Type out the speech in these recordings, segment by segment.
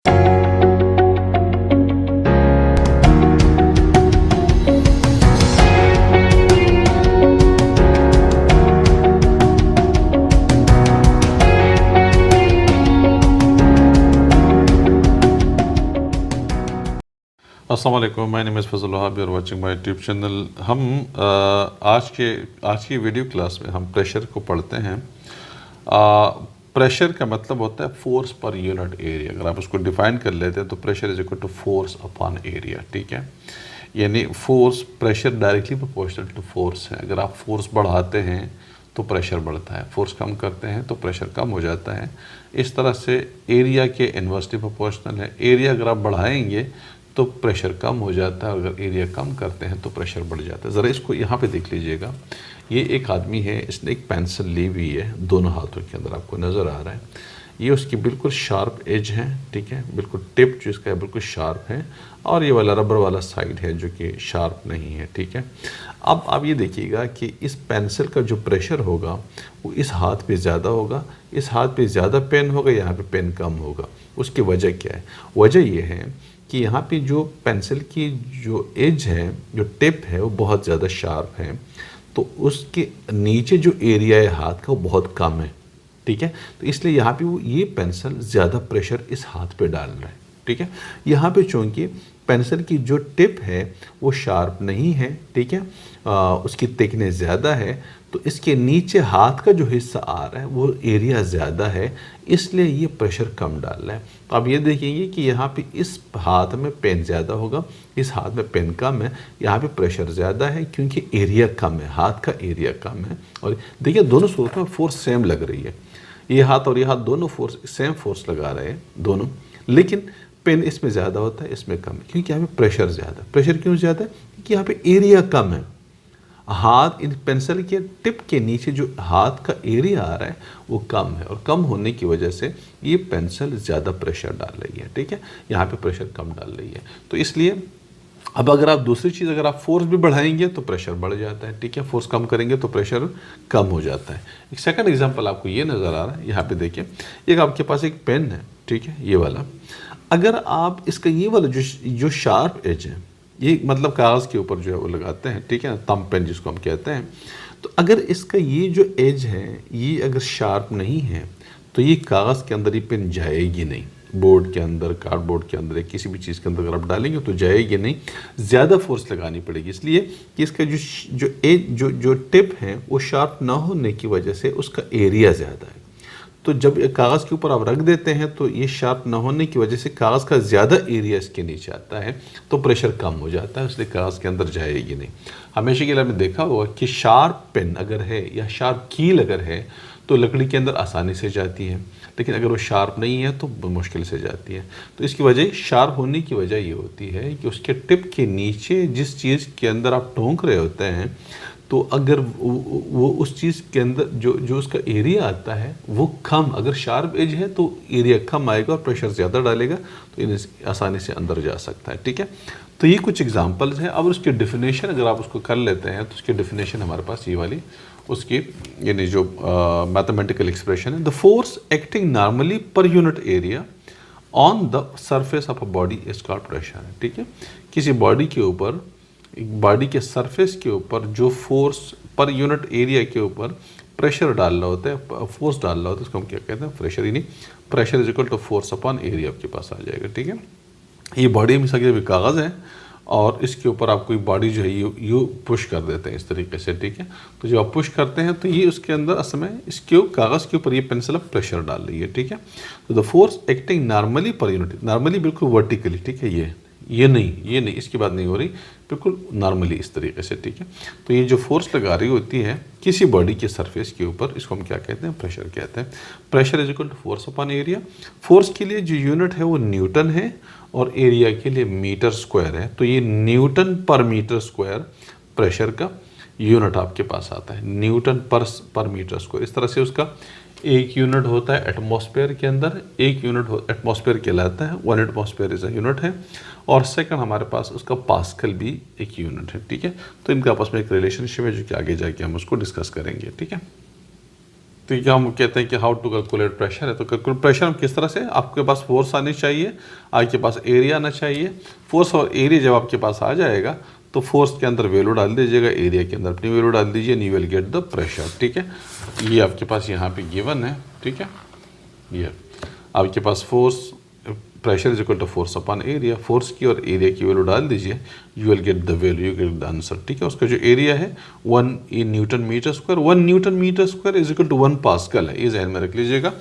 अस्सलाम वालेकुम, my name is Fazal Wahab, you are watching my YouTube channel. हम आज की वीडियो क्लास में हम प्रेशर को पढ़ते हैं। प्रेशर का मतलब होता है फोर्स पर यूनिट एरिया। अगर आप उसको डिफाइन कर लेते हैं तो pressure is equal to force upon area, ठीक है। यानी force, pressure directly proportional to force है। अगर आप फोर्स बढ़ाते हैं तो प्रेशर बढ़ता है, फोर्स कम करते हैं तो प्रेशर कम हो जाता है। इस तरह से एरिया के इन्वर्सली प्रोपोर्शनल है। एरिया अगर आप बढ़ाएंगे तो प्रेशर कम हो जाता है, अगर एरिया कम करते हैं तो प्रेशर बढ़ जाता है। ज़रा इसको यहाँ पे देख लीजिएगा। ये एक आदमी है, इसने एक पेंसिल ली हुई है दोनों हाथों के अंदर, आपको नज़र आ रहा है। ये उसकी बिल्कुल शार्प एज है, ठीक है, बिल्कुल टिप जो इसका है बिल्कुल शार्प है, और ये वाला रबर वाला साइड है जो कि शार्प नहीं है, ठीक है। अब आप ये देखिएगा कि इस पेंसिल का जो प्रेशर होगा वो इस हाथ पे ज़्यादा होगा, इस हाथ पे ज़्यादा पेन होगा, यहाँ पे पेन कम होगा। उसकी वजह क्या है? वजह ये है कि यहाँ पे जो पेंसिल की जो एज है, जो टिप है, वो बहुत ज़्यादा शार्प है, तो उसके नीचे जो एरिया है हाथ का वो बहुत कम है, ठीक है। तो इसलिए यहाँ पे वो ये पेंसिल ज़्यादा प्रेशर इस हाथ पे डाल रहा है, ठीक है। यहाँ पे चूँकि पेंसिल की जो टिप है वो शार्प नहीं है, ठीक है, उसकी थिकनेस ज़्यादा है, तो इसके नीचे हाथ का जो हिस्सा आ रहा है वो एरिया ज़्यादा है, इसलिए ये प्रेशर कम डाल रहा है। तो आप ये देखेंगे कि यहाँ पे इस हाथ में पेन ज़्यादा होगा, इस हाथ में पेन कम है, यहाँ पे प्रेशर ज़्यादा है क्योंकि एरिया कम है, हाथ का एरिया कम है। और देखिए दोनों सूरत में फोर्स सेम लग रही है, ये हाथ और ये हाथ दोनों फोर्स सेम फोर्स लगा रहे हैं दोनों, लेकिन पेन इसमें ज़्यादा होता है, इसमें कम है, क्योंकि यहाँ पे प्रेशर ज़्यादा है। प्रेशर क्यों ज़्यादा है? क्योंकि यहाँ पे एरिया कम है। हाथ इन पेंसिल के टिप के नीचे जो हाथ का एरिया आ रहा है वो कम है, और कम होने की वजह से ये पेंसिल ज़्यादा प्रेशर डाल रही है, ठीक है। यहाँ पे प्रेशर कम डाल रही है, तो इसलिए अब अगर आप दूसरी चीज़, अगर आप फोर्स भी बढ़ाएंगे तो प्रेशर बढ़ जाता है, ठीक है। फोर्स कम करेंगे तो प्रेशर कम हो जाता है। एक सेकंड एग्जांपल आपको ये नज़र आ रहा है, यहाँ पे देखिए, एक आपके पास एक पेन है, ठीक है, ये वाला। अगर आप इसका ये वाला जो शार्प एज है, ये मतलब कागज़ के ऊपर जो है वो लगाते हैं, ठीक है, थंब पेन जिसको हम कहते हैं, तो अगर इसका ये जो एज है ये अगर शार्प नहीं है तो ये कागज़ के अंदर ये पेन जाएगी नहीं। बोर्ड के अंदर, कार्डबोर्ड के अंदर, किसी भी चीज़ के अंदर अगर आप डालेंगे तो जाएगी नहीं, ज़्यादा फोर्स लगानी पड़ेगी, इसलिए कि इसका जो एज जो टिप है वो शार्प ना होने की वजह से उसका एरिया ज़्यादा है। तो जब कागज़ के ऊपर आप रख देते हैं तो ये शार्प ना होने की वजह से कागज़ का ज़्यादा एरिया इसके नीचे आता है, तो प्रेशर कम हो जाता है, इसलिए कागज़ के अंदर जाएगी नहीं। हमेशा के लिए आपने देखा होगा कि शार्प पेन अगर है या शार्प कील अगर है तो लकड़ी के अंदर आसानी से जाती है, लेकिन अगर वो शार्प नहीं है तो मुश्किल से जाती है। तो इसकी वजह, शार्प होने की वजह ये होती है कि उसके टिप के नीचे जिस चीज़ के अंदर आप ठोंक रहे होते हैं, तो अगर वो उस चीज़ के अंदर जो उसका एरिया आता है वो कम, अगर शार्प एज है तो एरिया कम आएगा और प्रेशर ज़्यादा डालेगा, तो इन आसानी से अंदर जा सकता है, ठीक है। तो ये कुछ एग्जांपल्स हैं। अब उसकी डेफिनेशन अगर आप उसको कर लेते हैं तो उसकी डेफिनेशन हमारे पास ये वाली, उसकी यानी जो मैथमेटिकल एक्सप्रेशन है, the force acting normally per unit area on the surface of a body is called pressure है, ठीक है। किसी बॉडी के ऊपर, एक बॉडी के सरफेस के ऊपर जो फोर्स पर यूनिट एरिया के ऊपर प्रेशर डालना होता है, फोर्स डालना होता है, उसको हम क्या कहते हैं? प्रेशर। यानी pressure is equal to force upon area आपके पास आ जाएगा, ठीक है। ये बॉडी में सके भी कागज़ है और इसके ऊपर आप कोई बॉडी जो है यू पुश कर देते हैं इस तरीके से, ठीक है। तो जब आप पुश करते हैं तो ये उसके अंदर असल में इसके कागज़ के ऊपर ये पेंसिल अब प्रेशर डाल रही है, ठीक है। तो the force acting normally per unit, normally बिल्कुल वर्टिकली, ठीक है, ये नहीं, इसकी बात नहीं हो रही, बिल्कुल नॉर्मली इस तरीके से, ठीक है। तो ये जो फोर्स लगा रही होती है किसी बॉडी के सरफेस के ऊपर, इसको हम क्या कहते हैं? प्रेशर कहते हैं। Pressure is equal to force upon area. Force के लिए जो यूनिट है वो न्यूटन है और एरिया के लिए मीटर स्क्वायर है, तो ये Newton per metre square pressure का यूनिट आपके पास आता है, न्यूटन पर मीटर स्क्वायर। इस तरह से उसका एक यूनिट होता है एटमॉस्फेयर के अंदर, एक यूनिट एटमॉस्फेयर कहलाता है, 1 एटमॉस्फेयर इज अ यूनिट है, और सेकंड हमारे पास उसका पास्कल भी एक यूनिट है, ठीक है। तो इनका आपस में एक रिलेशनशिप है जो कि आगे जाके हम उसको डिस्कस करेंगे, ठीक है। तो ये हम कहते हैं कि हाउ टू कैलकुलेट प्रेशर है। तो कैलकुलेट प्रेशर हम किस तरह से, आपके पास फोर्स आनी चाहिए, आपके पास एरिया आना चाहिए। फोर्स और एरिया जब आपके पास आ जाएगा तो फोर्स के अंदर वैल्यू डाल दीजिएगा, एरिया के अंदर अपनी वैल्यू डाल दीजिए, you will get the pressure. ठीक है, ये आपके पास यहाँ पे गिवन है। ठीक है, ये आपके पास force pressure is equal to force upon area, force की और एरिया की वैल्यू डाल दीजिए, you will get the value, you get the answer. ठीक है, उसका जो एरिया है 1 newton metre square, 1 newton metre square is equal to 1 pascal है। ये ध्यान में रख लीजिएगा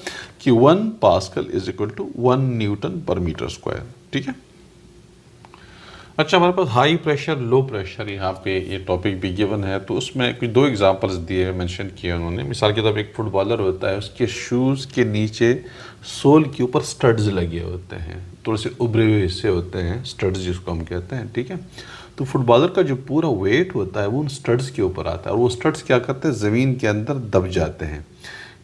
कि 1 pascal is equal to 1 newton per metre square. ठीक है, अच्छा हमारे पास हाई प्रेशर लो प्रेशर यहाँ पे ये टॉपिक भी गिवन है। तो उसमें कुछ 2 एग्जांपल्स दिए, मेंशन किए उन्होंने। मिसाल के तौर पर एक फुटबॉलर होता है, उसके शूज़ के नीचे सोल के ऊपर स्टड्स लगे होते हैं, थोड़े से उभरे हुए हिस्से होते हैं, स्टड्स जिसको हम कहते हैं। ठीक है, तो फुटबॉलर का जो पूरा वेट होता है वो उन स्टड्स के ऊपर आता है, और वो स्टड्स क्या करते हैं, ज़मीन के अंदर दब जाते हैं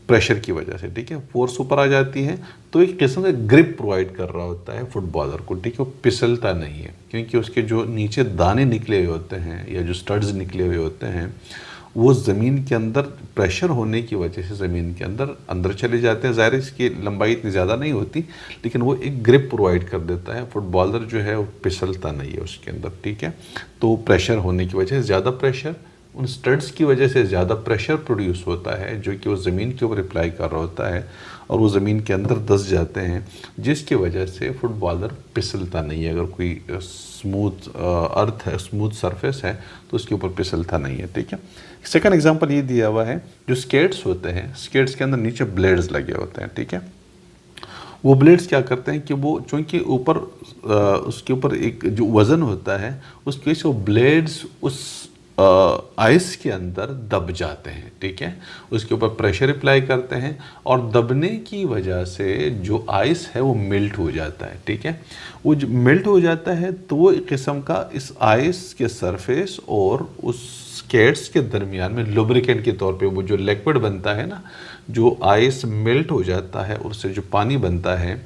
प्रेशर की वजह से। ठीक है, फोर्स ऊपर आ जाती है तो एक किस्म का ग्रिप प्रोवाइड कर रहा होता है फुटबॉलर को। ठीक है, वो फिसलता नहीं है, क्योंकि उसके जो नीचे दाने निकले हुए होते हैं या जो स्टड्स निकले हुए होते हैं वो ज़मीन के अंदर प्रेशर होने की वजह से ज़मीन के अंदर चले जाते हैं। ज़ाहिर इसकी लंबाई इतनी ज़्यादा नहीं होती, लेकिन वो एक ग्रिप प्रोवाइड कर देता है। फुटबॉलर जो है वो फिसलता नहीं है उसके अंदर। ठीक है, तो प्रेशर होने की वजह से ज़्यादा प्रेशर, उन स्टड्स की वजह से ज़्यादा प्रेशर प्रोड्यूस होता है, जो कि वो ज़मीन के ऊपर अप्लाई कर रहा होता है, और वो ज़मीन के अंदर धंस जाते हैं, जिसकी वजह से फुटबॉलर फिसलता नहीं है। अगर कोई स्मूथ अर्थ है, स्मूथ सरफेस है, तो उसके ऊपर फिसलता नहीं है। ठीक है, सेकंड एग्जांपल ये दिया हुआ है, जो स्केट्स होते हैं, स्केट्स के अंदर नीचे ब्लेड्स लगे होते हैं। ठीक है, वो ब्लेड्स क्या करते हैं कि वो चूँकि ऊपर उसके ऊपर एक जो वज़न होता है, उसकी वजह से वो ब्लेड्स उस आइस के अंदर दब जाते हैं। ठीक है, उसके ऊपर प्रेशर अप्लाई करते हैं, और दबने की वजह से जो आइस है वो मेल्ट हो जाता है। ठीक है, वो जो मेल्ट हो जाता है तो वो एक किस्म का इस आइस के सरफेस और उस स्केट्स के दरमियान में लुब्रिकेंट के तौर पे वो जो लिक्विड बनता है ना, जो आइस मेल्ट हो जाता है और उससे जो पानी बनता है,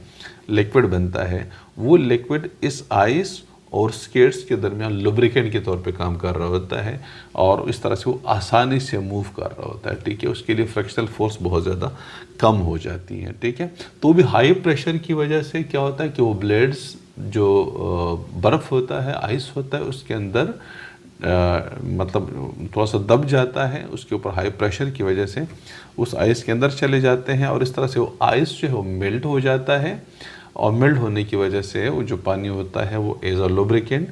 लिक्विड बनता है, वो लिक्विड इस आइस और स्केट्स के दरमियान लुब्रिकेंट के तौर पे काम कर रहा होता है, और इस तरह से वो आसानी से मूव कर रहा होता है। ठीक है, उसके लिए फ्रिक्शनल फोर्स बहुत ज़्यादा कम हो जाती है। ठीक है, तो भी हाई प्रेशर की वजह से क्या होता है कि वो ब्लेड्स जो बर्फ़ होता है, आइस होता है, उसके अंदर मतलब थोड़ा सा दब जाता है, उसके ऊपर हाई प्रेशर की वजह से उस आइस के अंदर चले जाते हैं, और इस तरह से वो आइस जो है वो मेल्ट हो जाता है, और मेल्ट होने की वजह से वो जो पानी होता है वो as a lubricant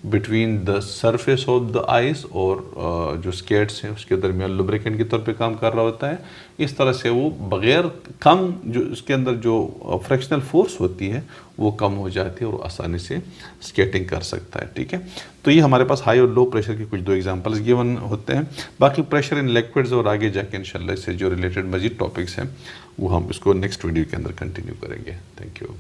between the surface of the ice और जो स्केट्स हैं उसके दरमियान लुब्रिकेंट के तौर पे काम कर रहा होता है। इस तरह से वो बग़ैर कम जो उसके अंदर जो फ्रिक्शनल फोर्स होती है वो कम हो जाती है, और आसानी से स्केटिंग कर सकता है। ठीक है, तो ये हमारे पास हाई और लो प्रेशर के कुछ 2 एग्जांपल्स गिवन होते हैं। बाकी प्रेशर इन लिक्विड्स और आगे जाके इंशाल्लाह इससे जो रिलेटेड मज़ीद टॉपिक्स हैं वो हम इसको नेक्स्ट वीडियो के अंदर कंटिन्यू करेंगे। Thank you.